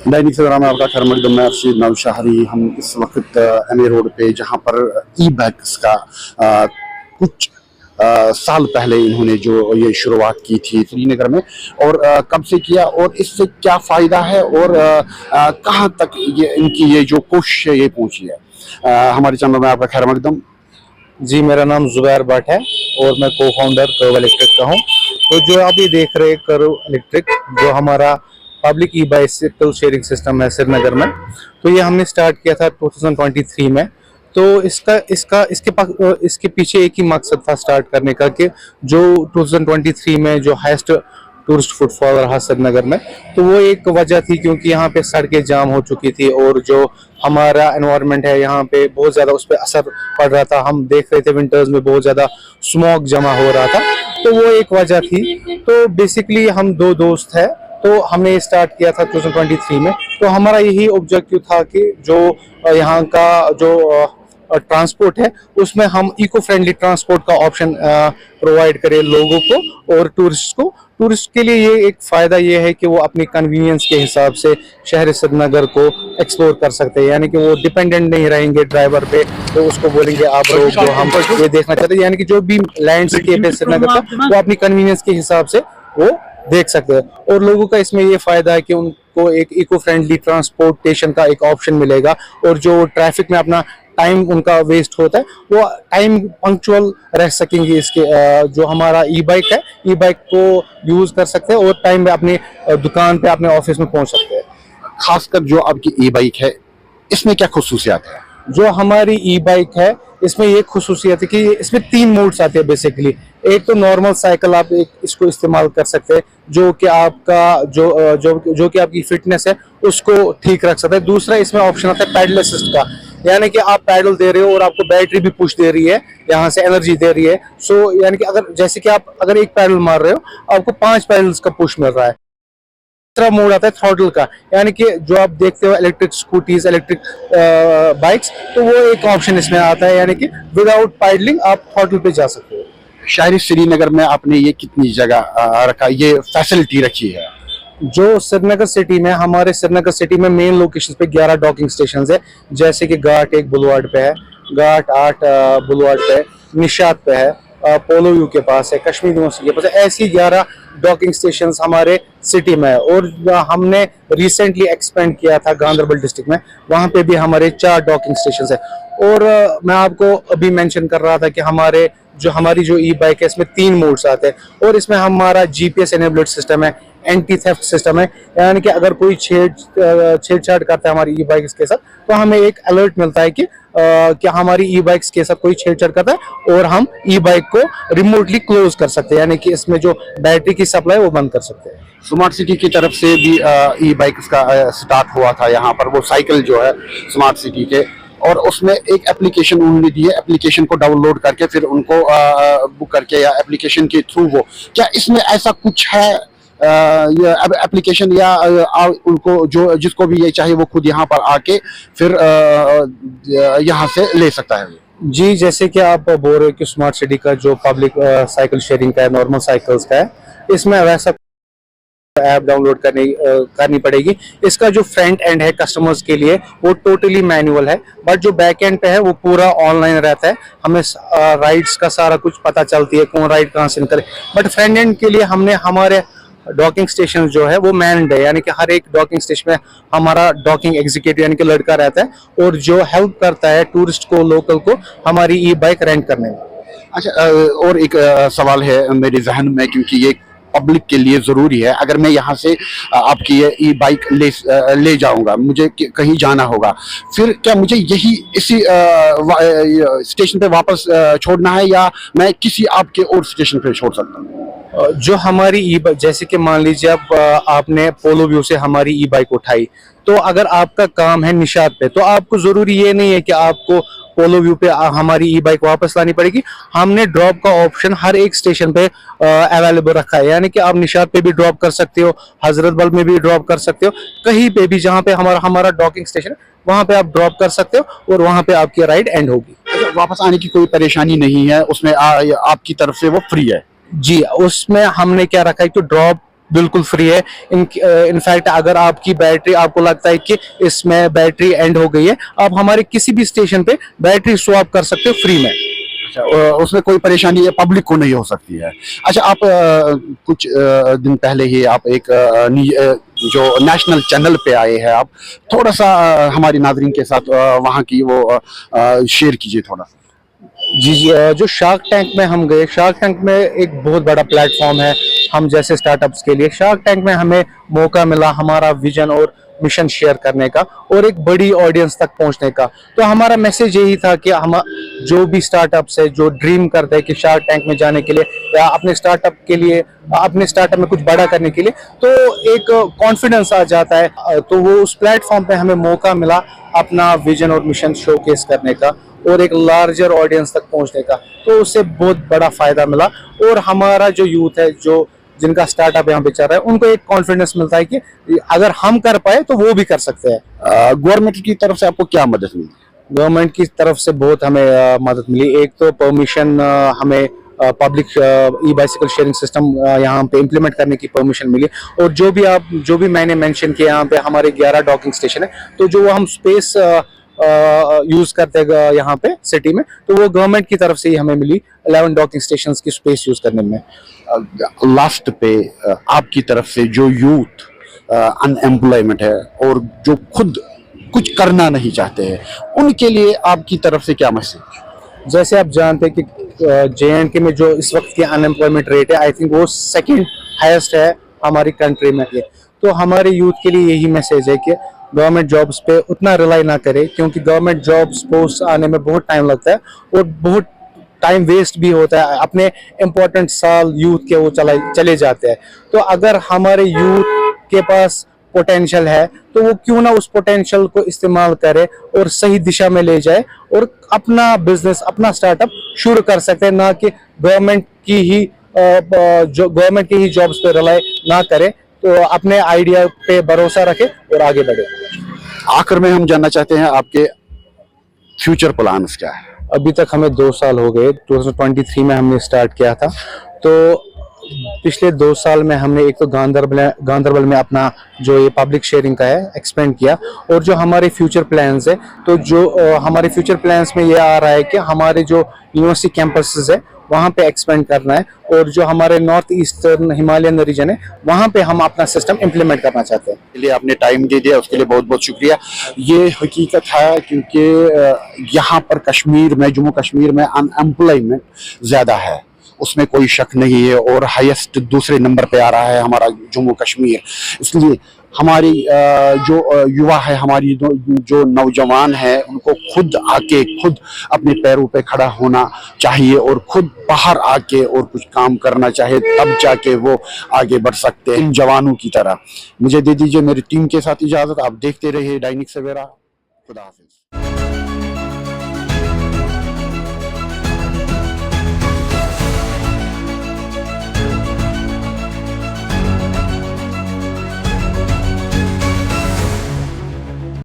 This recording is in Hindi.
दैनिक सवेरा में आपका खैर मकदम में अर्शीद नौशहरी। हम इस वक्त एमए रोड पे जहाँ पर ई बाइक्स का कुछ साल पहले इन्होंने जो ये शुरुआत की थी श्रीनगर में, और कब से किया और इससे क्या फ़ायदा है और कहाँ तक ये इनकी ये जो कोशिश है ये पहुँची है। हमारे चैनल में आपका खैर मकदम। जी, मेरा नाम जुबैर भट्ट है और मैं को फाउंडर कर्व इलेक्ट्रिक का हूँ। तो जो आप ये देख रहे हैं कर्व इलेक्ट्रिक, जो हमारा पब्लिक ई बाइसिकल शेयरिंग सिस्टम है श्रीनगर में, तो ये हमने स्टार्ट किया था 2023 में। तो इसके पीछे एक ही मकसद था स्टार्ट करने का कि जो 2023 में जो हाईएस्ट टूरिस्ट फुटफॉल रहा श्रीनगर में, तो वो एक वजह थी क्योंकि यहाँ पे सड़कें जाम हो चुकी थी और जो हमारा एनवायरनमेंट है यहाँ पे बहुत ज़्यादा उस पर असर पड़ रहा था। हम देख रहे थे विंटर्स में बहुत ज़्यादा स्मॉग जमा हो रहा था, तो वो एक वजह थी। तो बेसिकली हम दो दोस्त हैं, तो हमने स्टार्ट किया था 2023 में। तो हमारा यही ऑब्जेक्टिव था कि जो यहाँ का जो ट्रांसपोर्ट है उसमें हम इको फ्रेंडली ट्रांसपोर्ट का ऑप्शन प्रोवाइड करें लोगों को और टूरिस्ट को। टूरिस्ट के लिए ये एक फ़ायदा ये है कि वो अपनी कन्वीनियंस के हिसाब से शहर श्रीनगर को एक्सप्लोर कर सकते हैं, यानी कि वो डिपेंडेंट नहीं रहेंगे ड्राइवर पे। तो उसको बोलेंगे आप लोग जो हम ये देखना चाहते हैं, यानी कि जो भी लैंडस्केप है श्रीनगर का वो अपनी कन्वीनियंस के हिसाब से वो देख सकते हैं। और लोगों का इसमें ये फायदा है कि उनको एक इको फ्रेंडली ट्रांसपोर्टेशन का एक ऑप्शन मिलेगा, और जो ट्रैफिक में अपना टाइम उनका वेस्ट होता है वो टाइम पंक्चुअल रह सकेंगे। इसके जो हमारा ई बाइक है, ई बाइक को यूज कर सकते हैं और टाइम में अपनी दुकान पे अपने ऑफिस में पहुंच सकते हैं। खासकर जो आपकी ई बाइक है इसमें क्या खुसूसियात है? जो हमारी ई बाइक है इसमें ये खुसूसियत है कि इसमें 3 मोड्स आते हैं बेसिकली। एक तो नॉर्मल साइकिल आप इसको इस्तेमाल कर सकते हैं, जो कि आपका जो कि आपकी फिटनेस है उसको ठीक रख सकता है। दूसरा इसमें ऑप्शन आता है पैडल असिस्ट का, यानी कि आप पैडल दे रहे हो और आपको बैटरी भी पुश दे रही है, यहाँ से एनर्जी दे रही है। सो यानी कि अगर जैसे कि आप अगर एक पैडल मार रहे हो आपको 5 पैडल्स का पुश मिल रहा है। तीसरा मोड आता है थ्रॉटल का, यानी कि जो आप देखते हो इलेक्ट्रिक स्कूटीज, इलेक्ट्रिक बाइक्स, तो वो एक ऑप्शन इसमें आता है, यानी कि विदाउट पैडलिंग आप थ्रॉटल पे जा सकते हो। शहरी श्रीनगर में आपने ये कितनी जगह रखा, ये फैसिलिटी रखी है? जो श्रीनगर सिटी में, हमारे श्रीनगर सिटी में मेन लोकेशन पे 11 डॉकिंग स्टेशन है, जैसे कि घाट 1 बुलवार्ड पे है, घाट 8 बुलवार्ड पे है, निशात पे है, पोलो व्यू के पास है, कश्मीर यूनिवर्सिटी के पास है। ऐसी 11 डॉकिंग स्टेशंस हमारे सिटी में है। और हमने रिसेंटली एक्सपेंड किया था गांधरबल डिस्ट्रिक्ट में, वहाँ पे भी हमारे 4 डॉकिंग स्टेशंस है। और मैं आपको अभी मेंशन कर रहा था कि हमारी जो ई बाइक है इसमें 3 मोड्स आते हैं, और इसमें हमारा जीपीएस एनेबल्ड सिस्टम है, एंटी थेफ्ट सिस्टम है, यानी कि अगर कोई छेड़छाड़ करता है हमारी ई बाइक्स के साथ तो हमें एक अलर्ट मिलता है कि हमारी ई बाइक्स के साथ कोई छेड़छाड़ करता है, और हम ई बाइक को रिमोटली क्लोज कर सकते हैं, यानी कि इसमें जो बैटरी की सप्लाई वो बंद कर सकते हैं। स्मार्ट सिटी की तरफ से भी ई बाइक्स का स्टार्ट हुआ था यहाँ पर, वो साइकिल जो है स्मार्ट सिटी के, और उसमें एक एप्लीकेशन उन्होंने दी है। एप्लीकेशन को डाउनलोड करके फिर उनको बुक करके या एप्लीकेशन के थ्रू वो, क्या इसमें ऐसा कुछ है एप्लीकेशन, या उनको जो जिसको भी ये चाहे वो खुद यहाँ पर आके फिर यहाँ से ले सकता है? जी, जैसे कि आप बोल रहे हो कि स्मार्ट सिटी का जो पब्लिक साइकिल शेयरिंग का है, नॉर्मल साइकिल्स का है, इसमें वैसा ऐप डाउनलोड करनी पड़ेगी। इसका जो फ्रंट एंड है कस्टमर्स के लिए वो टोटली मैनुअल है, बट जो बैक एंड पे है वो पूरा ऑनलाइन रहता है। हमें राइड्स का सारा कुछ पता चलती है, कौन राइड कहाँ से करे। बट फ्रंट एंड के लिए हमने हमारे डॉकिंग स्टेशन जो है वो मैन्ड है, यानी कि हर एक डॉकिंग स्टेशन में हमारा डॉकिंग एग्जीक्यूटिव यानी कि लड़का रहता है, और जो हेल्प करता है टूरिस्ट को, लोकल को हमारी ई बाइक रेंट करने में। अच्छा, और एक सवाल है मेरे जहन में, क्योंकि ये पब्लिक के लिए ज़रूरी है। अगर मैं यहाँ से आपकी ये ई बाइक ले जाऊँगा, मुझे कहीं जाना होगा, फिर क्या मुझे इसी स्टेशन पे वापस छोड़ना है, या मैं किसी आपके और स्टेशन पे छोड़ सकता हूँ? जो हमारी ई बाइक, जैसे कि मान लीजिए आपने पोलो व्यू से हमारी ई बाइक उठाई, तो अगर आपका काम है निशात पे, तो आपको ज़रूरी ये नहीं है कि आपको पोलो व्यू पे हमारी ई बाइक वापस लानी पड़ेगी। हमने ड्रॉप का ऑप्शन हर एक स्टेशन पे अवेलेबल रखा है, यानी कि आप निशात पे भी ड्रॉप कर सकते हो, हजरत बल में भी ड्रॉप कर सकते हो, कहीं पे भी जहाँ पे हमारा डॉकिंग स्टेशन है वहाँ पे आप ड्रॉप कर सकते हो, और वहाँ पे आपकी राइड एंड होगी। वापस आने की कोई परेशानी नहीं है उसमें? आपकी तरफ से वो फ्री है? जी, उसमें हमने क्या रखा है कि ड्रॉप बिल्कुल फ्री है। इनफैक्ट अगर आपकी बैटरी, आपको लगता है कि इसमें बैटरी एंड हो गई है, आप हमारे किसी भी स्टेशन पे बैटरी स्वैप कर सकते हो फ्री में। अच्छा, उसमें कोई परेशानी है पब्लिक को नहीं हो सकती है। अच्छा, आप कुछ दिन पहले ही आप एक जो नेशनल चैनल पे आए हैं, आप थोड़ा सा हमारी नाज़रीन के साथ वहाँ की वो शेयर कीजिए थोड़ा। जी जी, जो शार्क टैंक में हम गए, शार्क टैंक में एक बहुत बड़ा प्लेटफॉर्म है हम जैसे स्टार्टअप्स के लिए। शार्क टैंक में हमें मौका मिला हमारा विजन और मिशन शेयर करने का और एक बड़ी ऑडियंस तक पहुंचने का। तो हमारा मैसेज यही था कि हम जो भी स्टार्टअप्स है, जो ड्रीम करते हैं कि शार्क टैंक में जाने के लिए या अपने स्टार्टअप के लिए, अपने स्टार्टअप में कुछ बड़ा करने के लिए, तो एक कॉन्फिडेंस आ जाता है। तो वो उस प्लेटफॉर्म पे हमें मौका मिला अपना विजन और मिशन शोकेस करने का और एक लार्जर ऑडियंस तक पहुंचने का। तो उससे बहुत बड़ा फायदा मिला और हमारा जो यूथ है, जो जिनका स्टार्टअप यहाँ पे चल रहा है, उनको एक कॉन्फिडेंस मिलता है कि अगर हम कर पाए तो वो भी कर सकते हैं। गवर्नमेंट की तरफ से आपको क्या मदद मिली? गवर्नमेंट की तरफ से बहुत हमें मदद मिली। एक तो परमिशन, हमें पब्लिक ई बाइसिकल शेयरिंग सिस्टम यहाँ पे इम्प्लीमेंट करने की परमिशन मिली। और जो भी मैंने मेंशन किया, यहाँ पे हमारे 11 डॉकिंग स्टेशन है, तो जो हम स्पेस यूज करते हैं यहाँ पे सिटी में, तो वो गवर्नमेंट की तरफ से ही हमें मिली 11 डॉकिंग स्टेशंस की स्पेस यूज करने में। लास्ट पे आपकी तरफ से जो यूथ अनएम्प्लॉयमेंट है और जो खुद कुछ करना नहीं चाहते हैं, उनके लिए आपकी तरफ से क्या मैसेज? जैसे आप जानते हैं कि JNK में जो इस वक्त की अनएम्प्लॉयमेंट रेट है, आई थिंक वो सेकंड हाईएस्ट है हमारी कंट्री में। तो हमारे यूथ के लिए यही मैसेज है कि गवर्नमेंट जॉब्स पे उतना रिलाई ना करे, क्योंकि गवर्नमेंट जॉब्स पोस्ट आने में बहुत टाइम लगता है और बहुत टाइम वेस्ट भी होता है। अपने इम्पोर्टेंट साल यूथ के वो चले जाते हैं। तो अगर हमारे यूथ के पास पोटेंशियल है, तो वो क्यों ना उस पोटेंशियल को इस्तेमाल करे और सही दिशा में ले जाए और अपना बिजनेस, अपना स्टार्टअप शुरू कर सकते हैं, ना कि गवर्नमेंट की ही जॉब्स पे रिलाई ना करे। तो अपने आइडिया पे भरोसा रखे और आगे बढ़े। आखिर में हम जानना चाहते हैं आपके फ्यूचर प्लान्स क्या है? अभी तक हमें 2 साल हो गए, 2023 में हमने स्टार्ट किया था। तो पिछले 2 साल में हमने एक तो गांधरबल में अपना जो ये पब्लिक शेयरिंग का है एक्सपेंड किया। और जो हमारे फ्यूचर प्लान्स है, तो जो हमारे फ्यूचर प्लान्स में ये आ रहा है कि हमारे जो यूनिवर्सिटी कैंपसेस है वहाँ पे एक्सपेंड करना है, और जो हमारे नॉर्थ ईस्टर्न हिमालयन रीजन है वहाँ पे हम अपना सिस्टम इम्प्लीमेंट करना चाहते हैं। इसलिए आपने टाइम दे दिया, उसके लिए बहुत बहुत शुक्रिया। ये हकीकत है क्योंकि यहाँ पर कश्मीर में, जम्मू कश्मीर में अनएम्प्लॉयमेंट ज़्यादा है, उसमें कोई शक नहीं है, और हाईएस्ट दूसरे नंबर पे आ रहा है हमारा जम्मू कश्मीर। इसलिए हमारी जो युवा है, हमारी जो नौजवान है, उनको खुद आके खुद अपने पैरों पे खड़ा होना चाहिए और खुद बाहर आके और कुछ काम करना चाहिए, तब जाके वो आगे बढ़ सकते हैं इन जवानों की तरह। मुझे दे दीजिए मेरी टीम के साथ इजाज़त। आप देखते रहिए दैनिक सवेरा। खुदा हाफिज।